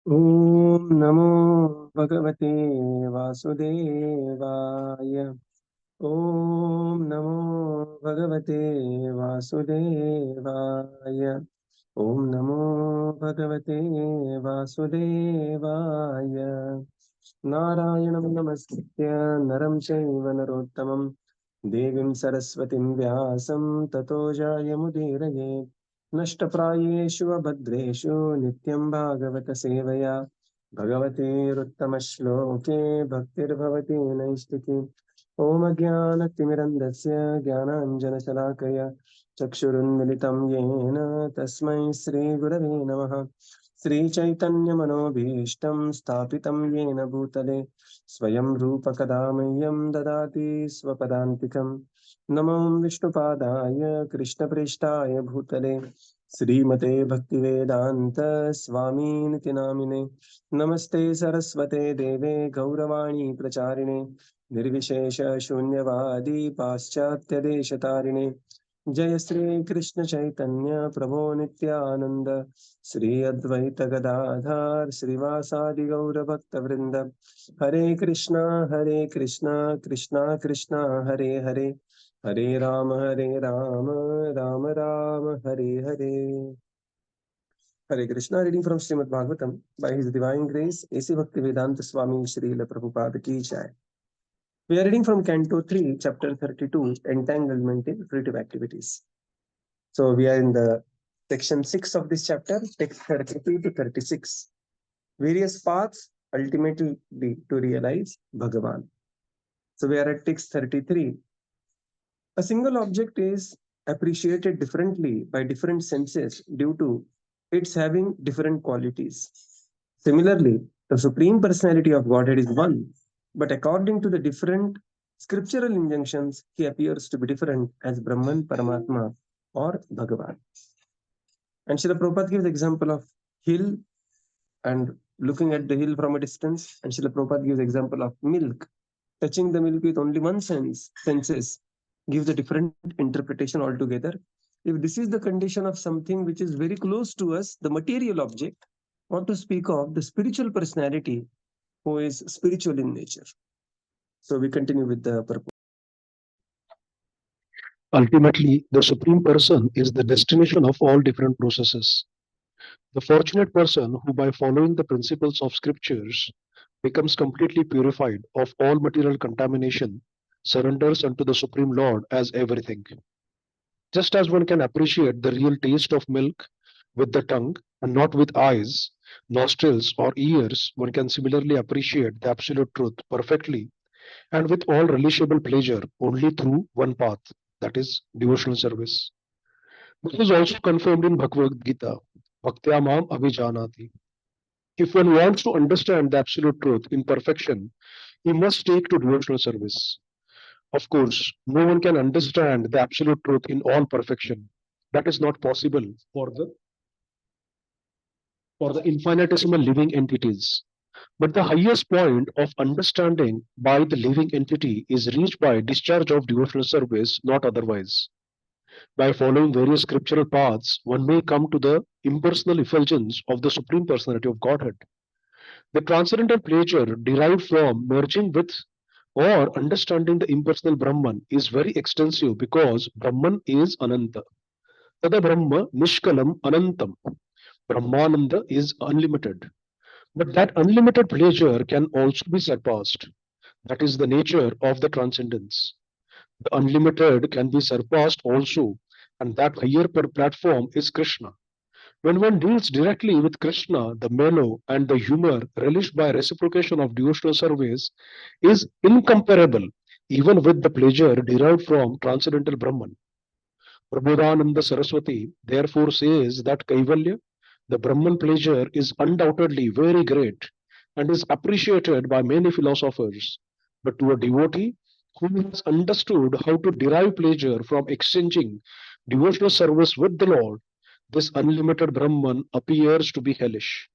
ॐ नमो भगवते वासुदेवाय। ॐ नमो भगवते वासुदेवाय। ॐ नमो भगवते वासुदेवाय। नारायणं नमस्कृत्य नरं चैव नरोत्तमं देवीं सरस्वतीं व्यासं ततो जयमुदीरये। नष्टप्रायेषु अभद्रेषु नित्यं भागवत सेवया भगवतेरुत्तमश्लोके भक्तिर्भवति नैष्टिकी। ॐ अज्ञानतिमिरन्धस्य ज्ञानाञ्जनशलाकया चक्षुरुन्मिलितं येन तस्मै श्रीगुरवे नमः। श्रीचैतन्यमनोभीष्टं स्थापितं येन भूतले स्वयं रूपकदा मह्यं ददाति स्वपदान्तिकम्। नमो विष्णुपादाय कृष्णप्रेष्ठाय भूतले श्रीमते भक्तिवेदान्त स्वामीनिति नामिने। नमस्ते सरस्वते देवे गौरवाणी प्रचारिणे निर्विशेष शून्यवादी पाश्चात्यदेशतारिणे। जय श्री कृष्ण चैतन्य प्रभो नित्यानंद श्री अद्वैत गदाधर श्रीवासादि गौर भक्त वृंद। हरे कृष्णा कृष्णा कृष्णा हरे हरे, हरे Ram Ram Ram Hare Hare. Hare Krishna, reading from Śrīmad Bhāgavatam by His Divine Grace, A.C. Bhaktivedanta Swami Srila Prabhupada Ki Jai. We are reading from Canto 3, Chapter 32, Entanglement in Fruitive Activities. So we are in the section 6 of this chapter, text 32 to 36. Various paths ultimately to realize Bhagavan. So we are at text 33. A single object is appreciated differently by different senses due to its having different qualities. Similarly, the Supreme Personality of Godhead is one, but according to the different scriptural injunctions, he appears to be different as Brahman, Paramatma, or Bhagavan. And Srila Prabhupada gives example of hill and looking at the hill from a distance, and Srila Prabhupada gives example of milk. Touching the milk with only one senses gives a different interpretation altogether. If this is the condition of something which is very close to us, the material object, what to speak of the spiritual personality who is spiritual in nature. So we continue with the purpose. Ultimately, the Supreme Person is the destination of all different processes. The fortunate person who, by following the principles of scriptures, becomes completely purified of all material contamination, surrenders unto the Supreme Lord as everything. Just as one can appreciate the real taste of milk with the tongue and not with eyes, nostrils, or ears, one can similarly appreciate the absolute truth perfectly and with all relishable pleasure only through one path, that is, devotional service. This is also confirmed in Bhagavad Gita, Bhaktya Mam Abhijanati. If one wants to understand the absolute truth in perfection, he must take to devotional service. Of course, no one can understand the absolute truth in all perfection. That is not possible for the infinitesimal living entities. But the highest point of understanding by the living entity is reached by discharge of devotional service, not otherwise. By following various scriptural paths, one may come to the impersonal effulgence of the Supreme Personality of Godhead. The transcendental pleasure derived from merging with or understanding the impersonal Brahman is very extensive because Brahman is Ananta. Tada Brahma Nishkalam Anantam. Brahmananda is unlimited. But that unlimited pleasure can also be surpassed. That is the nature of the transcendence. The unlimited can be surpassed also, and that higher platform is Krishna. When one deals directly with Krishna, the mellow and the humor relished by reciprocation of devotional service is incomparable, even with the pleasure derived from transcendental Brahman. Prabodhananda Saraswati therefore says that Kaivalya, the Brahman pleasure, is undoubtedly very great and is appreciated by many philosophers. But to a devotee who has understood how to derive pleasure from exchanging devotional service with the Lord, this unlimited Brahman appears to be hellish.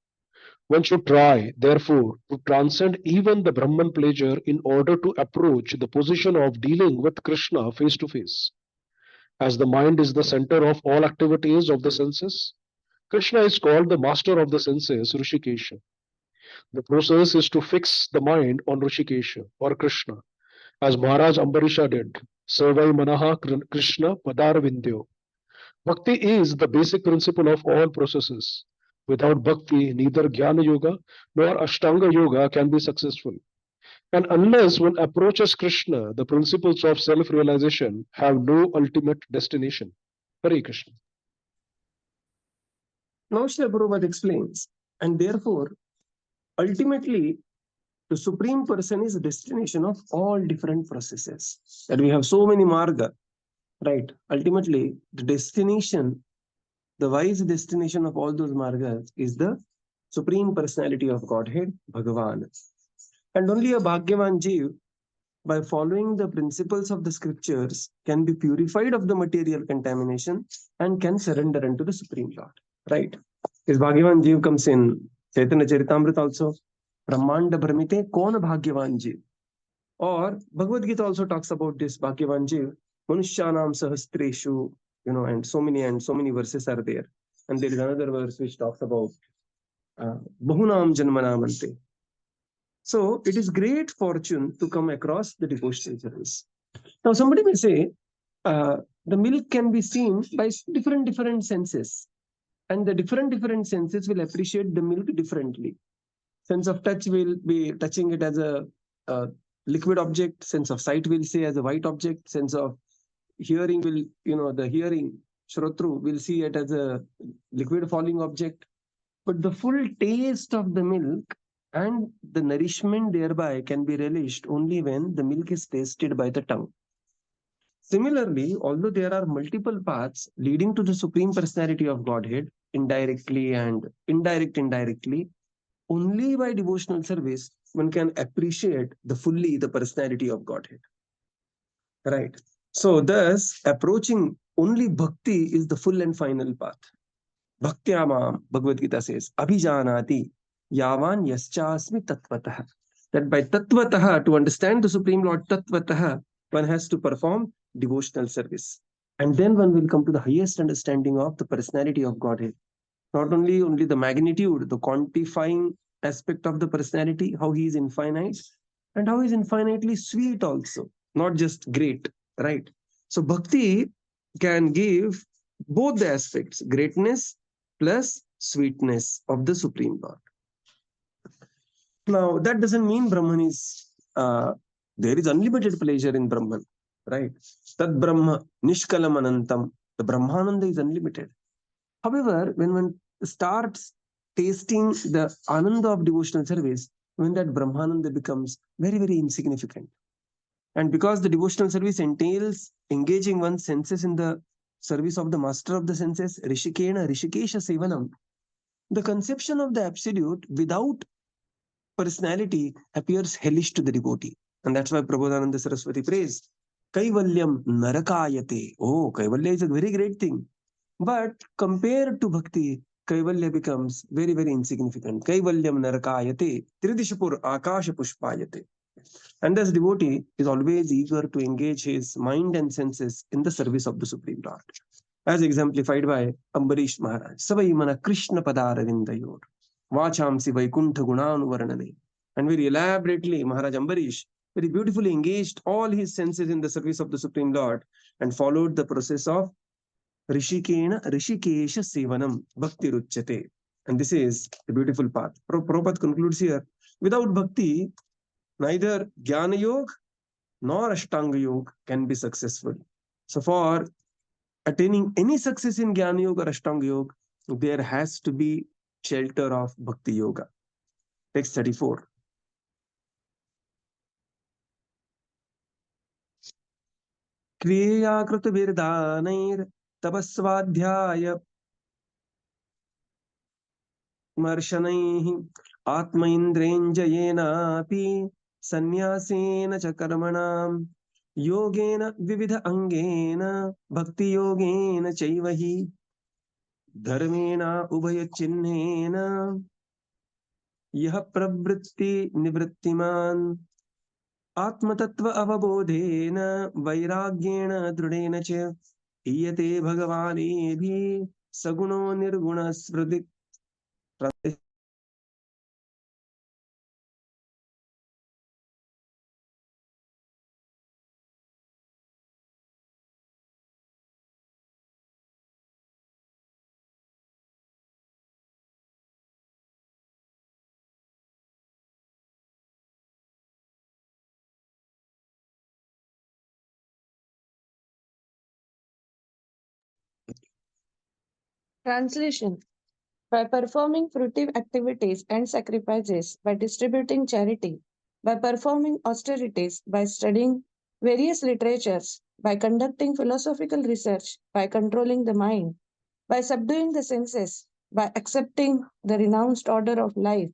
One should try, therefore, to transcend even the Brahman pleasure in order to approach the position of dealing with Krishna face to face. As the mind is the center of all activities of the senses, Krishna is called the master of the senses, Hrishikesha. The process is to fix the mind on Rishikesha or Krishna, as Maharaj Ambarisha did. Sarvai Manaha Krishna Padarvindyo. Bhakti is the basic principle of all processes. Without bhakti, neither Jnana Yoga nor Ashtanga Yoga can be successful. And unless one approaches Krishna, the principles of self realization have no ultimate destination. Hare Krishna. Now Srila Prabhupada explains, and therefore, ultimately, the Supreme Person is the destination of all different processes. That we have so many marga, right? Ultimately, the destination, the wise destination of all those margas is the Supreme Personality of Godhead, Bhagavan. And only a Bhagyavan Jeev, by following the principles of the scriptures, can be purified of the material contamination and can surrender unto the Supreme Lord. Right? This Bhagyavan Jeev comes in Chaitanya Charitamrita also. Brahmanda Brahmite Kona Bhagyavan Jeev. Or Bhagavad Gita also talks about this Bhagyavan Jeev. Manushyanam Sahastreshu, and so many verses are there. And there is another verse which talks about Bahunam Janmanamante. So it is great fortune to come across the devotional service. Now somebody may say, the milk can be seen by different senses, and the different senses will appreciate the milk differently. Sense of touch will be touching it as a liquid object. Sense of sight will say as a white object. Sense of hearing will, the hearing, Shrotru, will see it as a liquid falling object. But the full taste of the milk and the nourishment thereby can be relished only when the milk is tasted by the tongue. Similarly, although there are multiple paths leading to the Supreme Personality of Godhead, indirectly and indirectly, only by devotional service one can appreciate fully the personality of Godhead. Right. So thus, approaching only bhakti is the full and final path. Bhaktyamam, Bhagavad Gita says, Abhijanati yavan yaschasmi tatvatah. That by tatvatah, to understand the Supreme Lord tatvatah, one has to perform devotional service. And then one will come to the highest understanding of the personality of Godhead. Not only the magnitude, the quantifying aspect of the personality, how he is infinite, and how he is infinitely sweet also, not just great, right? So bhakti can give both the aspects, greatness plus sweetness of the Supreme Lord. Now, that doesn't mean Brahman is, there is unlimited pleasure in Brahman, right? Tad Brahma Nishkalam Anantam, the Brahmananda is unlimited. However, when one starts tasting the Ananda of devotional service, when that Brahmananda becomes very insignificant. And because the devotional service entails engaging one's senses in the service of the master of the senses, Rishikesha Sevanam, the conception of the absolute without personality appears hellish to the devotee. And that's why Prabodhananda Saraswati prays, Kaivalyam Narakayate. Oh, Kaivalya is a very great thing. But compared to bhakti, Kaivalya becomes very insignificant. Kaivalyam Narakayate, Tridishapur Akasha Pushpayate. And thus devotee is always eager to engage his mind and senses in the service of the Supreme Lord. As exemplified by Ambarish Maharaj. Savai mana Krishna Padaravindayor. Vachamsi Vaikuntha Gunanuvarnane. And very elaborately, Maharaj Ambarish very beautifully engaged all his senses in the service of the Supreme Lord and followed the process of Rishikesha Sevanam Bhakti Ruchyate. And this is the beautiful path. Prabhupada concludes here, without bhakti, neither Jnana Yoga nor Ashtanga Yoga can be successful. So for attaining any success in Jnana Yoga or Ashtanga Yoga, there has to be shelter of Bhakti Yoga. Text 34. Kriya Krita Virdanair Tapasvadhyaya Marshanaihi Atma Indrenjayena Api Sanyasena Chakarmanam Yogena Vividha Angena Bhakti Yogena Chaivahi Dharmena Ubhaya Chinnena Yah Pravritti Nivrittiman Atmatattva Avabodhena Vairagyena Drudena Cha Iyate Bhagavane Saguno Nirguna Smriti Translation. By performing fruitive activities and sacrifices, by distributing charity, by performing austerities, by studying various literatures, by conducting philosophical research, by controlling the mind, by subduing the senses, by accepting the renounced order of life,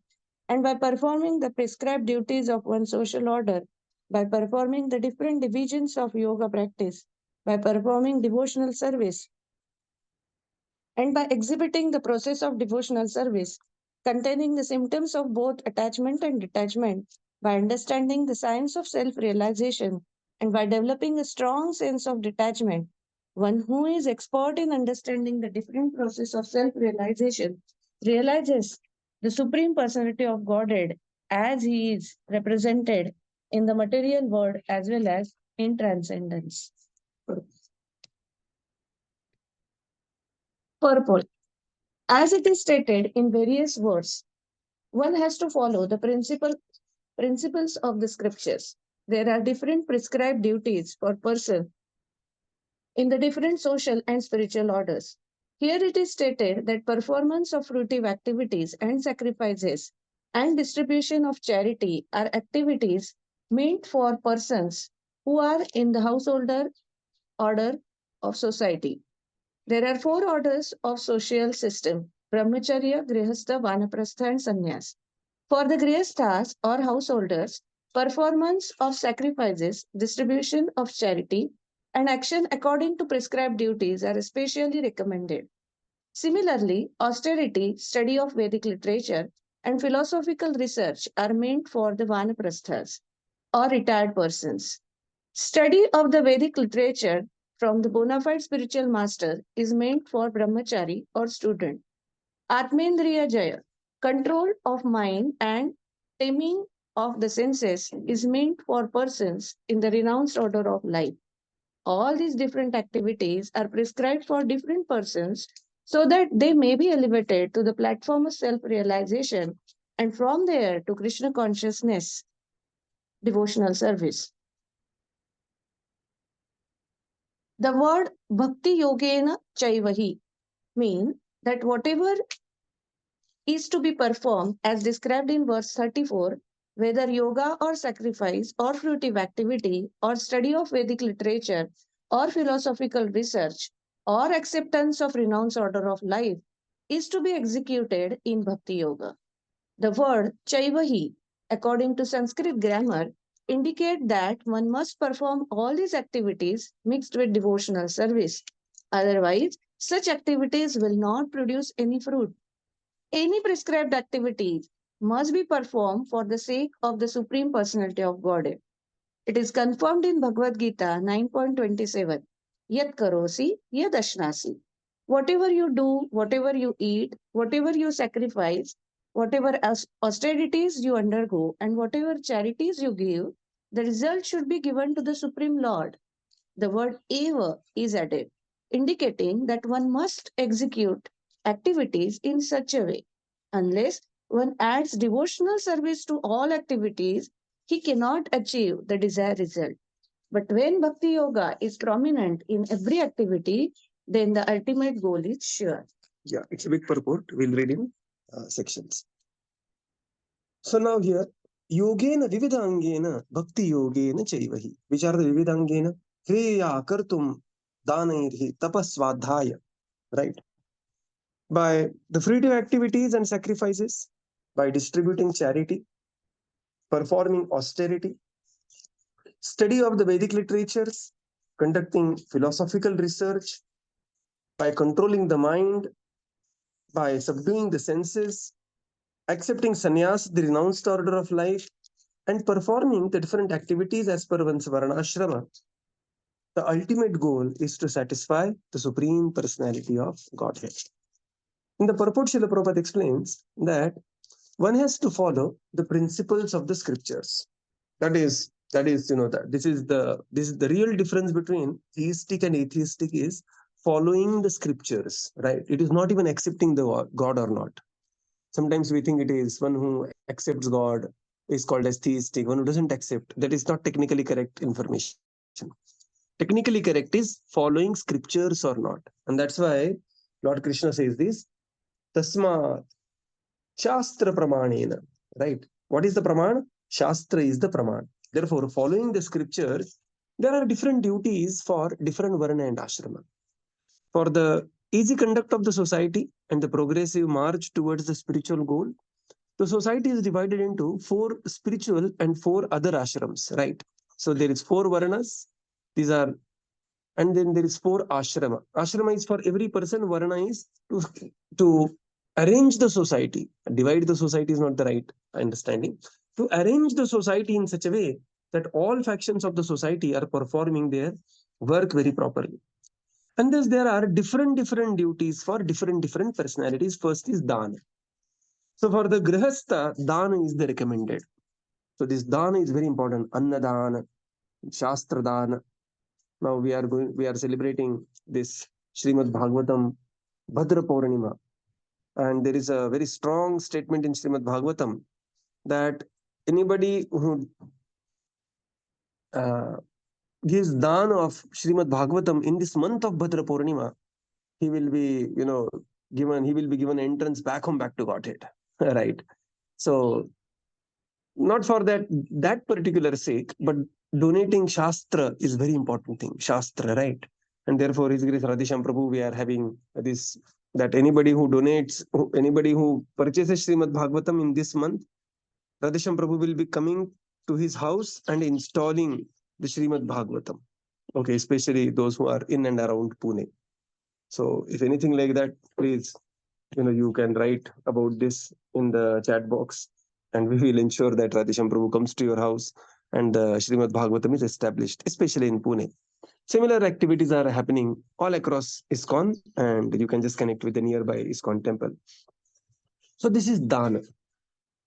and by performing the prescribed duties of one social order, by performing the different divisions of yoga practice, by performing devotional service, and by exhibiting the process of devotional service, containing the symptoms of both attachment and detachment, by understanding the science of self realization, and by developing a strong sense of detachment, one who is expert in understanding the different process of self realization realizes the Supreme Personality of Godhead as he is represented in the material world as well as in transcendence. Purport. As it is stated in various words, one has to follow the principles of the scriptures. There are different prescribed duties for person in the different social and spiritual orders. Here it is stated that performance of fruitive activities and sacrifices and distribution of charity are activities meant for persons who are in the householder order of society. There are four orders of social system: Brahmacharya, Grihastha, Vanaprastha, and Sannyas. For the Grihasthas or householders, performance of sacrifices, distribution of charity, and action according to prescribed duties are especially recommended. Similarly, austerity, study of Vedic literature, and philosophical research are meant for the Vanaprasthas or retired persons. Study of the Vedic literature from the bona fide spiritual master is meant for brahmachari or student. Atmendriya Jaya, control of mind and taming of the senses is meant for persons in the renounced order of life. All these different activities are prescribed for different persons so that they may be elevated to the platform of self realization and from there to Krishna consciousness, devotional service. The word bhakti yogena chaivahi mean that whatever is to be performed as described in verse 34, whether yoga or sacrifice or fruitive activity or study of Vedic literature or philosophical research or acceptance of renounced order of life, is to be executed in bhakti yoga. The word chaivahi, according to Sanskrit grammar, indicate that one must perform all these activities mixed with devotional service. Otherwise, such activities will not produce any fruit. Any prescribed activities must be performed for the sake of the Supreme Personality of Godhead. It is confirmed in Bhagavad Gita 9.27. Yat karosi, yad ashnasi. Whatever you do, whatever you eat, whatever you sacrifice, whatever austerities you undergo, and whatever charities you give, the result should be given to the Supreme Lord. The word eva is added, indicating that one must execute activities in such a way. Unless one adds devotional service to all activities, he cannot achieve the desired result. But when Bhakti Yoga is prominent in every activity, then the ultimate goal is sure. Yeah, it's a big purport. We'll read in sections. So now here, yogena vividangena bhakti yogena chaivahi. Which are the vividangena? Heya kartum danairhi tapaswadhaya. Right? By the fruitive activities and sacrifices, by distributing charity, performing austerity, study of the Vedic literatures, conducting philosophical research, by controlling the mind, by subduing the senses, accepting sannyas, the renounced order of life, and performing the different activities as per one's varnashrama. The ultimate goal is to satisfy the Supreme Personality of Godhead. In the purport, Srila Prabhupada explains that one has to follow the principles of the scriptures. That is, that this is the real difference between theistic and atheistic is following the scriptures, right? It is not even accepting the God or not. Sometimes we think it is one who accepts God is called as theistic. One who doesn't accept, that is not technically correct information. Technically correct is following scriptures or not. And that's why Lord Krishna says this, Tasmat Shastra Pramanena. Right? What is the Praman? Shastra is the Praman. Therefore, following the scriptures, there are different duties for different Varna and Ashrama. For the easy conduct of the society and the progressive march towards the spiritual goal, the society is divided into 4 spiritual and 4 other ashrams, right? So there is 4 Varnas. These are, and then there is 4 ashrama. Ashrama is for every person. Varna is to arrange the society. Divide the society is not the right understanding. To arrange the society in such a way that all factions of the society are performing their work very properly. And thus there are different duties for different personalities. First is dana. So for the grihastha, dana is the recommended. So this dana is very important. Annadana, Shastra dana. Now we are celebrating this Śrīmad Bhāgavatam Bhadra Purnima. And there is a very strong statement in Śrīmad Bhāgavatam that anybody who gives dana of Śrīmad Bhāgavatam in this month of Bhadra Purnima, he will be, given entrance back to Godhead. Right? So not for that particular sake, but donating Shastra is very important thing. Shastra, right? And therefore, His Grace Radhesham Prabhu, we are having this, that anybody who donates, anybody who purchases Śrīmad Bhāgavatam in this month, Radhesham Prabhu will be coming to his house and installing the Śrīmad Bhāgavatam. Okay, especially those who are in and around Pune. So if anything like that, please, you can write about this in the chat box, and we will ensure that Radhesham Prabhu comes to your house and the Śrīmad Bhāgavatam is established, especially in Pune. Similar activities are happening all across ISKCON, and you can just connect with the nearby ISKCON temple. So this is dana.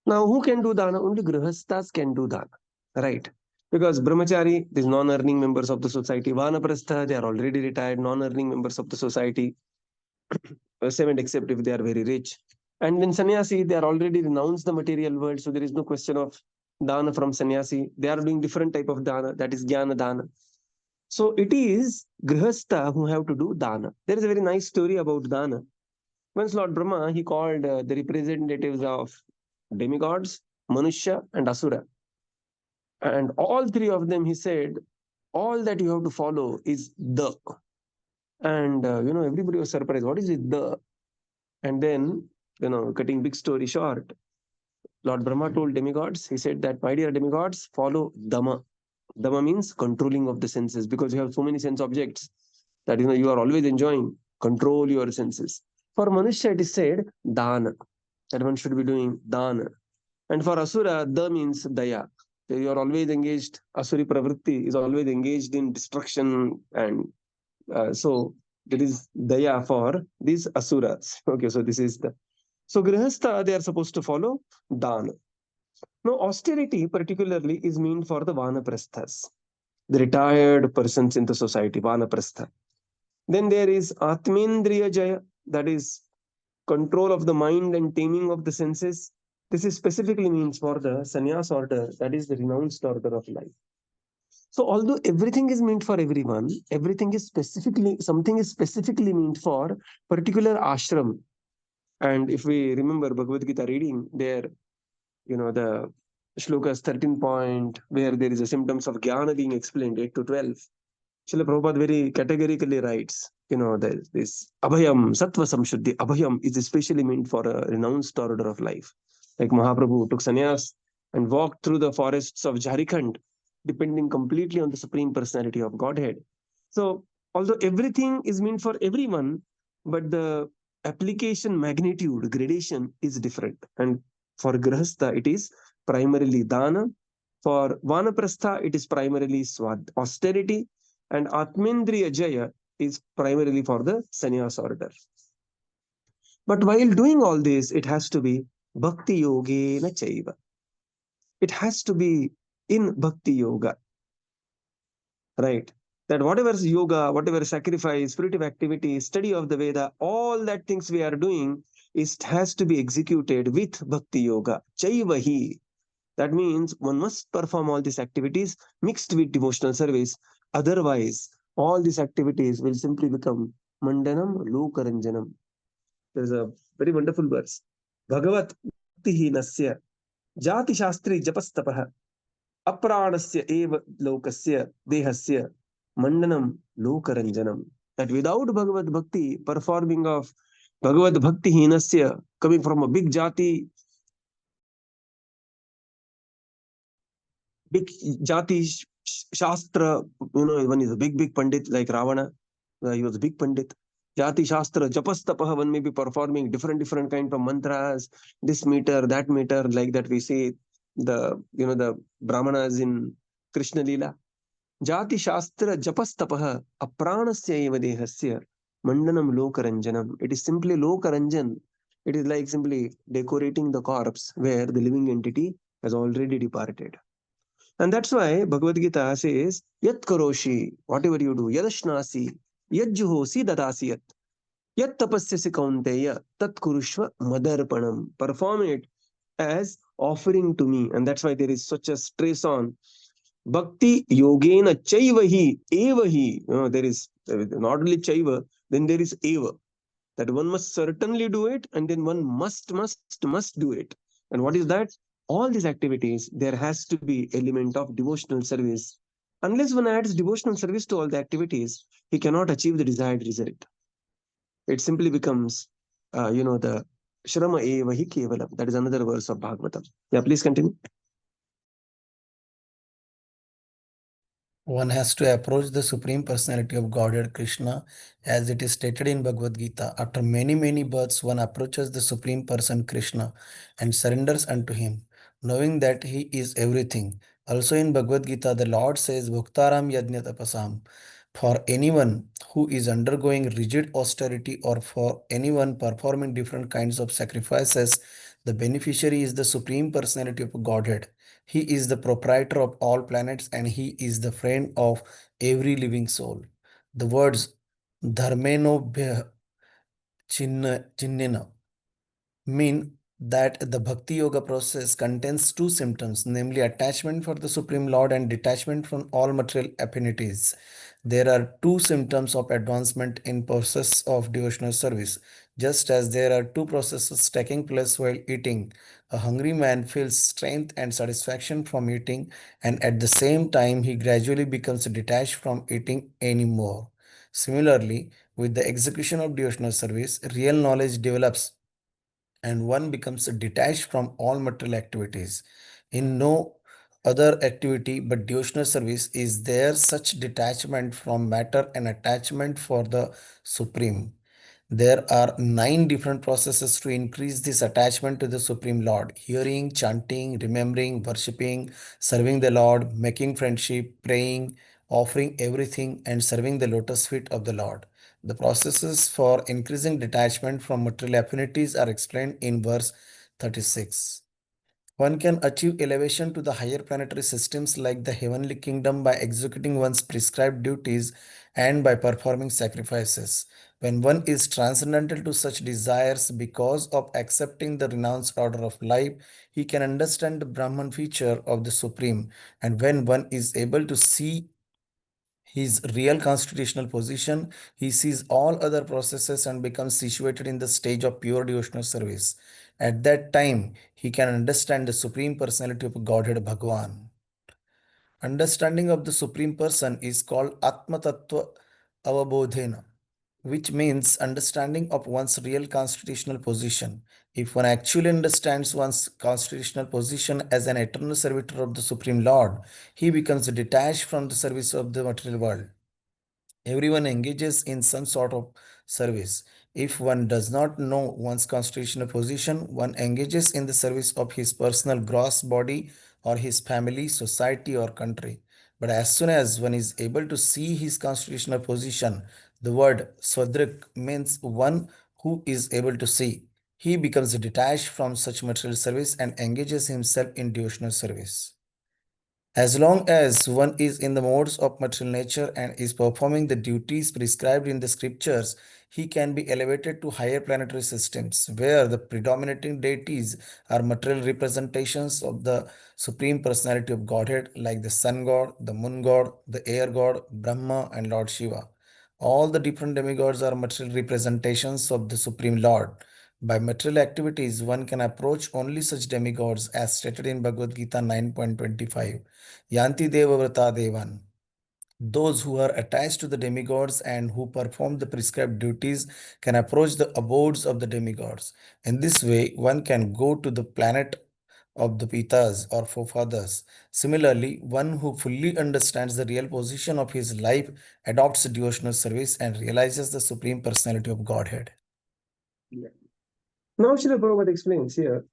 Now, who can do dana? Only grihasthas can do dana, right? Because brahmachari, these non-earning members of the society, vanaprastha, they are already retired, non-earning members of the society, servant except if they are very rich. And then sannyasi, they are already renounced the material world, so there is no question of dana from sannyasi. They are doing different type of dana, that is jnana dana. So it is grihastha who have to do dana. There is a very nice story about dana. Once Lord Brahmā, he called the representatives of demigods, Manushya and Asura. And all 3 of them, he said, all that you have to follow is the. And, everybody was surprised. What is it, the? And then, cutting big story short, Lord Brahmā told demigods, he said that, my dear demigods, follow Dhamma. Dhamma means controlling of the senses, because you have so many sense objects that, you are always enjoying. Control your senses. For Manushya, it is said, Dana, that one should be doing Dana. And for Asura, Da means Daya. You are always engaged. Asuri Pravritti is always engaged in destruction. And so there is Daya for these Asuras. Okay, so this is the. So Grihastha, they are supposed to follow Dana. Now, austerity particularly is meant for the Vanaprasthas, the retired persons in the society, Vanaprastha. Then there is Atmendriya Jaya, that is control of the mind and taming of the senses. This is specifically means for the sannyas order, that is the renounced order of life. So although everything is meant for everyone, something is specifically meant for particular ashram. And if we remember Bhagavad Gita reading there, the shlokas 13 point, where there is a symptoms of jnana being explained, 8 to 12. Srila Prabhupada very categorically writes, this abhayam, sattva samshuddhi, abhayam is especially meant for a renounced order of life. Like Mahaprabhu took sannyas and walked through the forests of Jharkhand, depending completely on the Supreme Personality of Godhead. So, although everything is meant for everyone, but the application magnitude, gradation is different. And for Grihastha, it is primarily dana. For Vanaprastha, it is primarily austerity. And Atmendriya Jaya is primarily for the sannyas order. But while doing all this, it has to be Bhakti Yogena Chaiva. It has to be in Bhakti Yoga. Right? That whatever yoga, whatever sacrifice, fruitive activity, study of the Veda, all that things we are doing, has to be executed with Bhakti Yoga. Chaivahi. That means one must perform all these activities mixed with devotional service. Otherwise, all these activities will simply become Mandanam Lokaranjanam. There is a very wonderful verse. Bhagavat bhaktihinasya jati shastri japastapah apranasya eva lokasya dehasya mandanam lokaranjanam. That without Bhagavad Bhakti, performing of Bhagavad Bhakti Hinasya, coming from a big jati, big jati shastra, one is a big pandit like Ravana, he was a big pandit. Jati shastra, japastapah, one may be performing different kind of mantras, this meter, that meter, like that we see the Brahmanas in Krishna Leela. Jati shastra japastapah apranasya eva dehasya mandanam lokaranjanam. It is simply lokaranjan. It is like simply decorating the corpse where the living entity has already departed. And that's why Bhagavad Gita says, Yat karoshi, whatever you do, yadashnasi, yad juhosi dadasi yat, yat tapasyasi kaunteya, tat kurushva madarpanam. Perform it as offering to me. And that's why there is such a stress on Bhakti yogena chaivahi evahi. There is not only chaiva, then there is eva. That one must certainly do it, and then one must do it. And what is that? All these activities, there has to be element of devotional service. Unless one adds devotional service to all the activities, he cannot achieve the desired result. It simply becomes, the shrama evahi kevalam. That is another verse of Bhagavatam. Yeah, please continue. One has to approach the Supreme Personality of Godhead, Krishna, as it is stated in Bhagavad Gita. After many births, one approaches the Supreme Person, Krishna, and surrenders unto him, knowing that he is everything. Also in Bhagavad Gita, the Lord says, Bhuktaram Yajna Tapasam. For anyone who is undergoing rigid austerity or for anyone performing different kinds of sacrifices, the beneficiary is the Supreme Personality of Godhead. He is the proprietor of all planets and he is the friend of every living soul. The words dharmeno chinnena mean that the Bhakti Yoga process contains two symptoms, namely attachment for the Supreme Lord and detachment from all material affinities. There are two symptoms of advancement in process of devotional service. Just as there are two processes taking place while eating, a hungry man feels strength and satisfaction from eating, and at the same time he gradually becomes detached from eating anymore. Similarly, with the execution of devotional service, real knowledge develops and one becomes detached from all material activities. In no other activity but devotional service is there such detachment from matter and attachment for the Supreme. There are 9 different processes to increase this attachment to the Supreme Lord: hearing, chanting, remembering, worshipping, serving the Lord, making friendship, praying, offering everything, and serving the lotus feet of the Lord. The processes for increasing detachment from material affinities are explained in verse 36. One can achieve elevation to the higher planetary systems like the heavenly kingdom by executing one's prescribed duties and by performing sacrifices. When one is transcendental to such desires because of accepting the renounced order of life, he can understand the Brahman feature of the Supreme. And when one is able to see his real constitutional position, he sees all other processes and becomes situated in the stage of pure devotional service. At that time, he can understand the Supreme Personality of Godhead Bhagavan. Understanding of the Supreme Person is called Atma Tattva Avabodhena, which means understanding of one's real constitutional position. If one actually understands one's constitutional position as an eternal servitor of the Supreme Lord, he becomes detached from the service of the material world. Everyone engages in some sort of service. If one does not know one's constitutional position, one engages in the service of his personal gross body or his family, society, or country. But as soon as one is able to see his constitutional position, the word Swadrik means one who is able to see. He becomes detached from such material service and engages himself in devotional service. As long as one is in the modes of material nature and is performing the duties prescribed in the scriptures, he can be elevated to higher planetary systems, where the predominating deities are material representations of the Supreme Personality of Godhead, like the Sun God, the Moon God, the Air God, Brahma, and Lord Shiva. All the different demigods are material representations of the Supreme Lord. By material activities, one can approach only such demigods as stated in Bhagavad Gita 9.25. Yanti Deva Vrata Devan. Those who are attached to the demigods and who perform the prescribed duties can approach the abodes of the demigods. In this way, one can go to the planet of the Pitas or forefathers. Similarly, one who fully understands the real position of his life adopts devotional service and realizes the Supreme Personality of Godhead. Yeah. Now, Srila Prabhupada explains here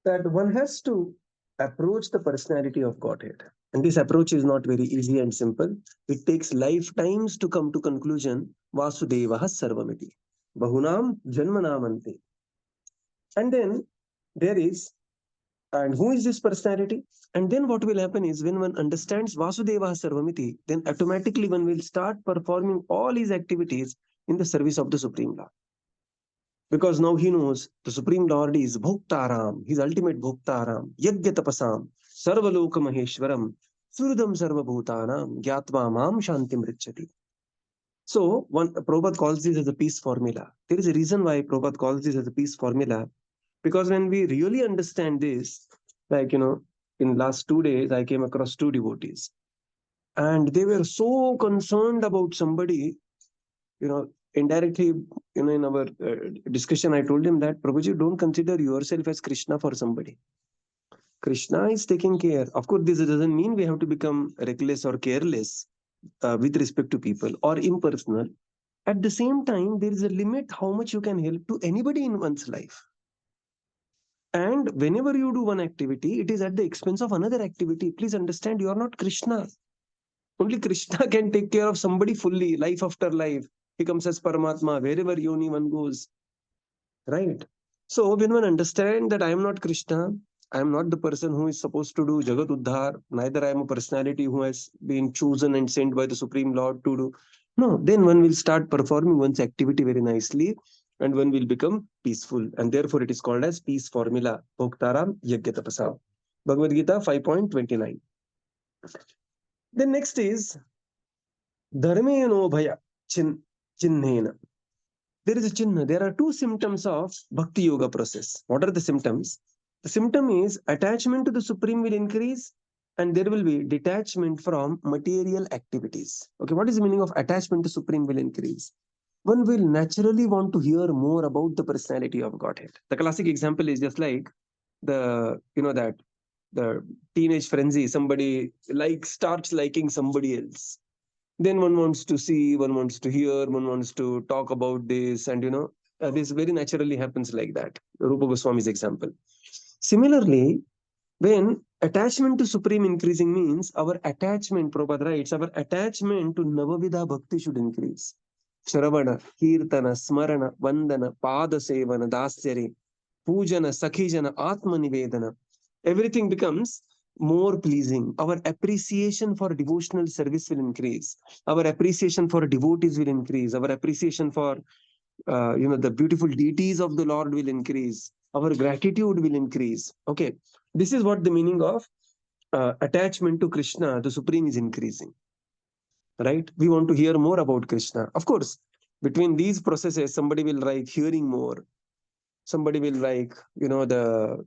that one has to approach the personality of Godhead. And this approach is not very easy and simple. It takes lifetimes to come to conclusion, Vasudevaha Sarvamiti. Bahunam Janmanamante. And then there is, and who is this personality? And then what will happen is when one understands Vasudevaha Sarvamiti, then automatically one will start performing all his activities in the service of the Supreme Lord. Because now he knows the Supreme Lord is Bhoktaram, his ultimate Bhoktaram, Yagya Tapasam, Sarvaloka Maheshwaram, Suridam Sarvabhutanam, Gyatva Mam Shantim Richati. So, Prabhupada calls this as a peace formula. There is a reason why Prabhupada calls this as a peace formula. Because when we really understand this, like, in last 2 days, I came across 2 devotees. And they were so concerned about somebody, indirectly, in our discussion, I told him that, Prabhuji, don't consider yourself as Krishna for somebody. Krishna is taking care. Of course, this doesn't mean we have to become reckless or careless with respect to people or impersonal. At the same time, there is a limit how much you can help to anybody in one's life. And whenever you do one activity, it is at the expense of another activity. Please understand, you are not Krishna. Only Krishna can take care of somebody fully, life after life. He comes as Paramatma, wherever yoni one goes. Right? So when one understands that I am not Krishna, I am not the person who is supposed to do Jagat Uddhar, neither I am a personality who has been chosen and sent by the Supreme Lord to do. No, then one will start performing one's activity very nicely and one will become peaceful. And therefore it is called as peace formula. Bhoktaram Yagya Tapasa. Bhagavad Gita 5.29. Then next is Dharmeno Bhaya Chinnena. There is a chinna. There are 2 symptoms of Bhakti Yoga process. What are the symptoms? The symptom is attachment to the Supreme will increase and there will be detachment from material activities. Okay, what is the meaning of attachment to Supreme will increase? One will naturally want to hear more about the personality of Godhead. The classic example is just like the teenage frenzy. Somebody starts liking somebody else. Then one wants to see, one wants to hear, one wants to talk about this, and this very naturally happens like that. Rupa Goswami's example. Similarly, when attachment to Supreme increasing means our attachment, Prabhupada writes, our attachment to Navavidha Bhakti should increase. Shravana, Kirtana, Smarana, Vandana, Pada Sevana, Dasyare, Pujana, Sakhijana, Atma Nivedana. Everything becomes more pleasing. Our appreciation for devotional service will increase. Our appreciation for devotees will increase. Our appreciation for the beautiful deities of the Lord will increase. Our gratitude will increase. Okay, this is what the meaning of attachment to Krishna, the Supreme, is increasing. Right? We want to hear more about Krishna. Of course, between these processes, somebody will like hearing more. Somebody will like, the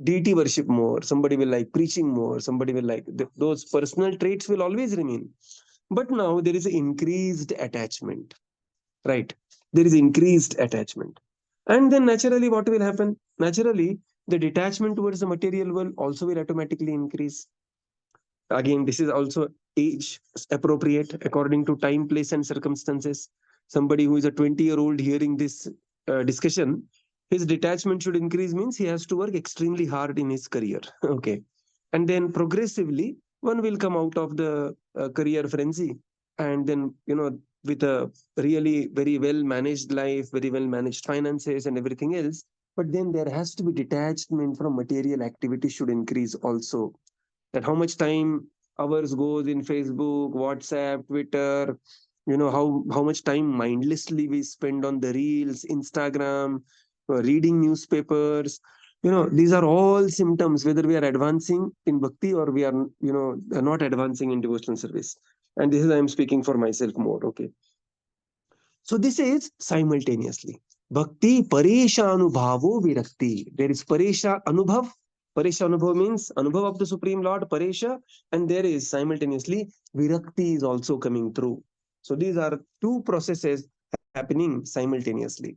deity worship more. Somebody will like preaching more. Somebody will like those personal traits will always remain. But now there is an increased attachment. Right? There is increased attachment. And then naturally, what will happen? Naturally, the detachment towards the material world also will automatically increase. Again, this is also age appropriate according to time, place, and circumstances. Somebody who is a 20-year-old hearing this discussion, his detachment should increase means he has to work extremely hard in his career. Okay. And then progressively, one will come out of the career frenzy. And then, with a really very well managed life, very well managed finances and everything else. But then there has to be detachment from material activity should increase also. That how much time hours goes in Facebook, WhatsApp, Twitter, how much time mindlessly we spend on the reels, Instagram, reading newspapers. These are all symptoms whether we are advancing in bhakti or we are not advancing in devotional service. And this is I am speaking for myself more. Okay. So this is simultaneously. Bhakti paresha anubhavo virakti. There is paresha anubhav. Paresha anubhav means anubhav of the Supreme Lord, paresha, and there is simultaneously virakti is also coming through. So these are two processes happening simultaneously.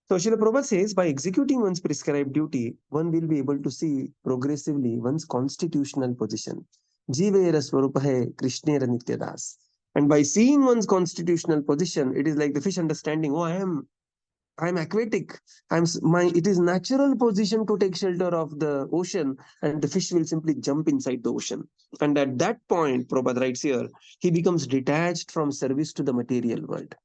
So Srila Prabhupada says, by executing one's prescribed duty, one will be able to see progressively one's constitutional position. Jivera Swarupahe Krishnera Nityadas. And by seeing one's constitutional position, it is like the fish understanding, oh, I am aquatic. It is natural position to take shelter of the ocean, and the fish will simply jump inside the ocean. And at that point, Prabhupada writes here, he becomes detached from service to the material world.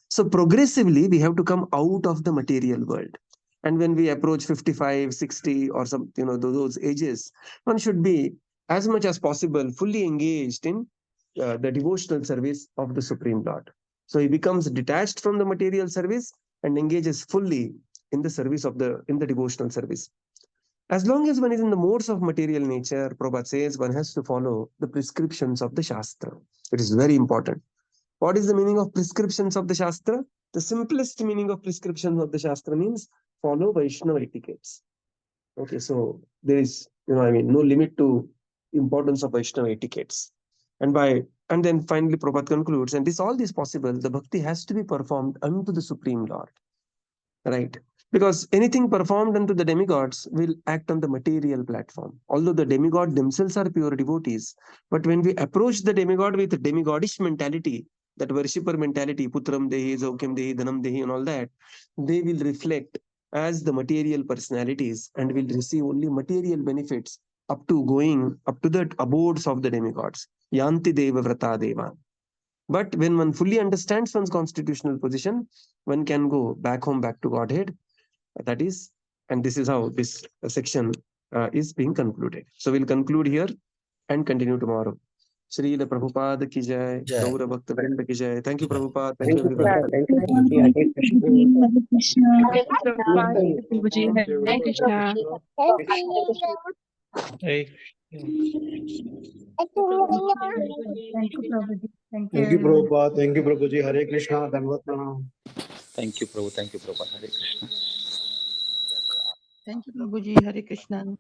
So progressively, we have to come out of the material world. And when we approach 55, 60 or some, those ages, one should be as much as possible fully engaged in the devotional service of the Supreme Lord. So he becomes detached from the material service and engages fully in the service in the devotional service. As long as one is in the modes of material nature, Prabhupada says one has to follow the prescriptions of the Shastra. It is very important. What is the meaning of prescriptions of the Shastra? The simplest meaning of prescriptions of the Shastra means follow Vaishnava etiquettes. Okay, so there is, no limit to importance of Vaishnava etiquettes. And then finally Prabhupada concludes, and all this possible, the bhakti has to be performed unto the Supreme Lord. Right? Because anything performed unto the demigods will act on the material platform. Although the demigods themselves are pure devotees, but when we approach the demigod with demigodish mentality, that worshipper mentality, putram dehi, zaukyam dehi, dhanam dehi, and all that, they will reflect as the material personalities and will receive only material benefits up to the abodes of the demigods. Yanti deva vrata deva. But when one fully understands one's constitutional position, one can go back home, back to Godhead. That is, and this is how this section is being concluded. So we'll conclude here and continue tomorrow. Srila Prabhupada ki jai, Jai. Gaura Bhakta Vrinda ki jai. Thank you, Jai. Prabhupada. Thank you, everyone. Thank you, Prabhuji. Hare Krishna. Prabhuji, Hare Krishna. Hey. Prabhuji, Thank you, Prabhuji. Thank you, Thank you, everyone. Prabhupada. Thank you, Prabhuji. Hare Krishna. Dandavat pranam. Thank you, Prabhu. Thank you, Prabhu. Hare Krishna. Thank you, Prabhuji. Hare Krishna.